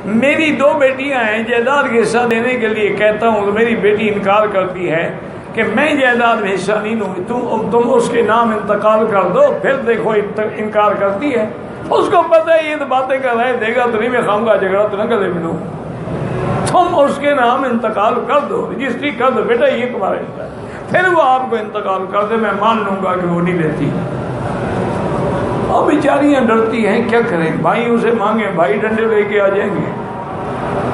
میری 2 بیٹیاں ہیں، جائیداد کا حصہ دینے کے لیے کہتا ہوں تو میری بیٹی انکار کرتی ہے کہ میں جائیداد میں حصہ نہیں دوں، تم اس کے نام انتقال کر دو، پھر دیکھو انکار کرتی ہے۔ اس کو پتہ ہے یہ تو باتیں کر رہے، دے گا تو نہیں، میں خام کا جھگڑا تو نہ کرے ملوں، تم اس کے نام انتقال کر دو، رجسٹری کر دو، بیٹا یہ تمہارا حصہ ہے، پھر وہ آپ کو انتقال کر دے، میں مان لوں گا کہ وہ نہیں لیتی۔ اور بیچاریاں ڈرتی ہیں، کیا کریں، بھائیوں سے مانگیں، بھائی ڈنڈے لے کے آ جائیں گے،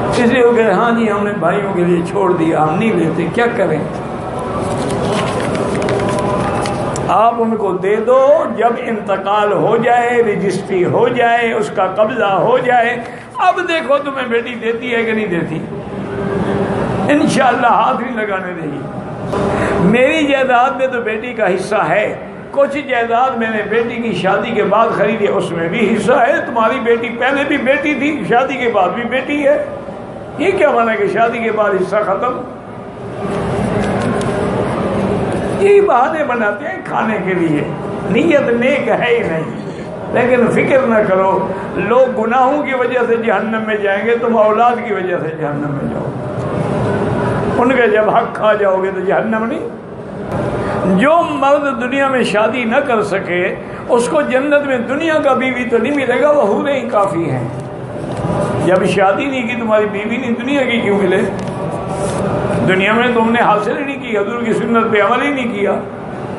اس لیے وہ کہے ہاں جی ہم نے بھائیوں کے لیے چھوڑ دیا، ہم نہیں لیتے، کیا کریں۔ آپ ان کو دے دو، جب انتقال ہو جائے، رجسٹری ہو جائے، اس کا قبضہ ہو جائے، اب دیکھو تمہیں بیٹی دیتی ہے کہ نہیں دیتی، انشاءاللہ ہاتھ نہیں لگانے دے گی۔ میری جائیداد میں تو بیٹی کا حصہ ہے، کچھ جائیداد میں نے بیٹی کی شادی کے بعد خریدی، اس میں بھی حصہ ہے، تمہاری بیٹی پہلے بھی بیٹی تھی، شادی کے بعد بھی بیٹی ہے، یہ کیا مانا کہ شادی کے بعد حصہ ختم؟ یہی بہانے بناتے ہیں کھانے کے لیے، نیت نیک ہے ہی نہیں، لیکن فکر نہ کرو، لوگ گناہوں کی وجہ سے جہنم میں جائیں گے، تم اولاد کی وجہ سے جہنم میں جاؤ گے، ان کے جب حق کھا جاؤ گے تو جہنم نہیں۔ جو مرد دنیا میں شادی نہ کر سکے اس کو جنت میں دنیا کا بیوی تو نہیں ملے گا، وہ حوریں ہی کافی ہیں۔ جب شادی نہیں کی تمہاری بیوی نہیں، دنیا کی کیوں ملے؟ دنیا میں تم نے حاصل ہی نہیں کی، حضور کی سنت پہ عمل ہی نہیں کیا،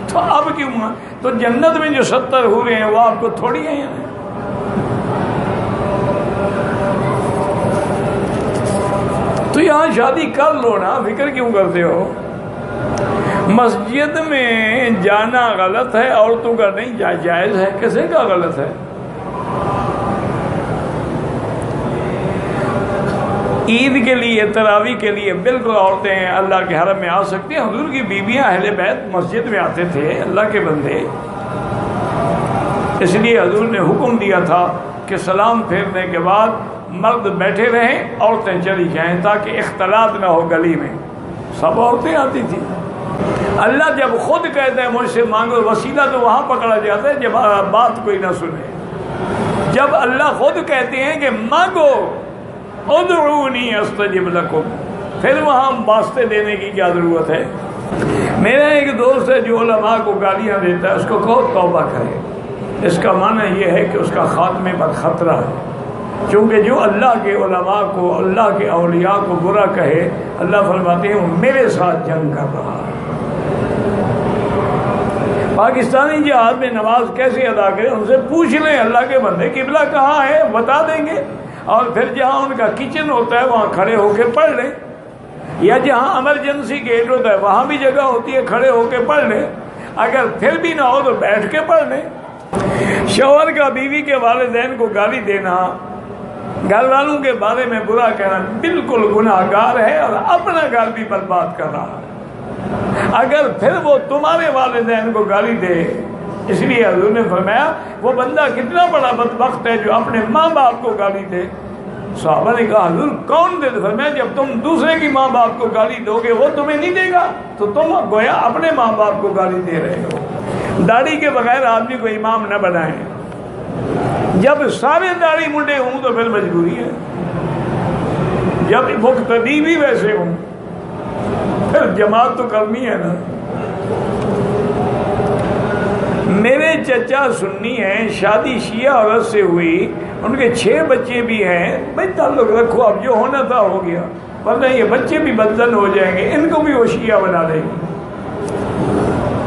تو اب کیوں؟ تو جنت میں جو 70 حوریں ہیں وہ آپ کو تھوڑی ہیں؟ تو یہاں شادی کر لو نا، فکر کیوں کرتے ہو؟ مسجد میں جانا غلط ہے، عورتوں کا نہیں، جائز ہے، کیسے کا غلط ہے؟ عید کے لیے، تراویح کے لیے بالکل عورتیں اللہ کے حرم میں آ سکتی ہیں، حضور کی بیویاں اہل بیت مسجد میں آتے تھے، اللہ کے بندے، اس لیے حضور نے حکم دیا تھا کہ سلام پھیرنے کے بعد مرد بیٹھے رہیں، عورتیں چلی جائیں تاکہ اختلاط نہ ہو گلی میں، سب عورتیں آتی تھیں۔ اللہ جب خود کہتا ہے مجھ سے مانگو، وسیلہ تو وہاں پکڑا جاتا ہے جب بات کوئی نہ سنے، جب اللہ خود کہتے ہیں کہ مانگو، ادعونی استجب لکم، پھر وہاں واسطے دینے کی کیا ضرورت ہے؟ میرا ایک دوست ہے جو علماء کو گالیاں دیتا ہے، اس کو کہو توبہ کرے، اس کا معنی یہ ہے کہ اس کا خاتمے پر خطرہ ہے، کیونکہ جو اللہ کے علماء کو، اللہ کے اولیاء کو برا کہے، اللہ فرماتے ہیں وہ میرے ساتھ جنگ کر رہا ہے۔ پاکستانی جہاد میں نماز کیسے ادا کریں، ان سے پوچھ لیں، اللہ کے بندے قبلہ کہاں ہے بتا دیں گے، اور پھر جہاں ان کا کچن ہوتا ہے وہاں کھڑے ہو کے پڑھ لیں، یا جہاں ایمرجنسی گیٹ ہوتا ہے وہاں بھی جگہ ہوتی ہے، کھڑے ہو کے پڑھ لیں، اگر پھر بھی نہ ہو تو بیٹھ کے پڑھ لیں۔ شوہر کا بیوی کے والدین کو گالی دینا، گھر والوں کے بارے میں برا کہنا بالکل گناہ گار ہے، اور اپنا گھر بھی برباد کر رہا ہے۔ اگر پھر وہ تمہارے والدین کو گالی دے، اس لیے حضور نے فرمایا وہ بندہ کتنا بڑا بدبخت ہے جو اپنے ماں باپ کو گالی دے۔ صحابہ نے کہا حضور کون دے؟ فرمایا جب تم دوسرے کی ماں باپ کو گالی دو گے وہ تمہیں نہیں دے گا، تو تم گویا اپنے ماں باپ کو گالی دے رہے ہو۔ داڑھی کے بغیر آدمی کو امام نہ بنائیں، جب سارے داڑھی منڈے ہوں تو پھر مجبوری ہے، جب مقتدی بھی ویسے ہوں پھر جماعت تو کرنی ہے نا۔ میرے چچا سنی ہیں، شادی شیعہ عورت سے ہوئی، ان کے 6 بچے بھی ہیں، بھائی تعلق رکھو، اب جو ہونا تھا ہو گیا، ورنہ یہ بچے بھی بدزن ہو جائیں گے، ان کو بھی وہ شیعہ بنا لیں گے۔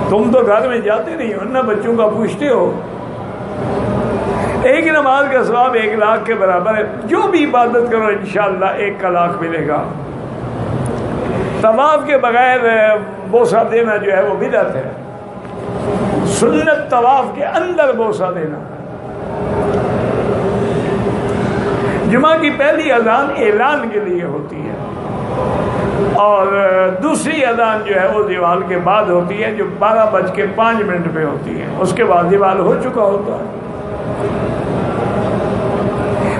تم تو گھر میں جاتے نہیں ہو نا، بچوں کا پوچھتے ہو۔ ایک نماز کا ثواب 1 لاکھ کے برابر ہے، جو بھی عبادت کرو انشاءاللہ 1 لاکھ ملے گا۔ طواف کے بغیر بوسہ دینا جو ہے وہ بدعت ہے، سنت طواف کے اندر بوسہ دینا۔ جمعہ کی پہلی اذان اعلان کے لیے ہوتی ہے، اور دوسری اذان جو ہے وہ زوال کے بعد ہوتی ہے، جو 12:05 پہ ہوتی ہے، اس کے بعد زوال ہو چکا ہوتا ہے۔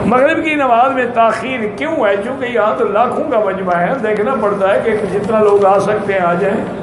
مغرب کی نماز میں تاخیر کیوں ہے؟ چونکہ یہاں تو لاکھوں کا مجمع ہے، دیکھنا پڑتا ہے کہ جتنا لوگ آ سکتے ہیں آ جائیں۔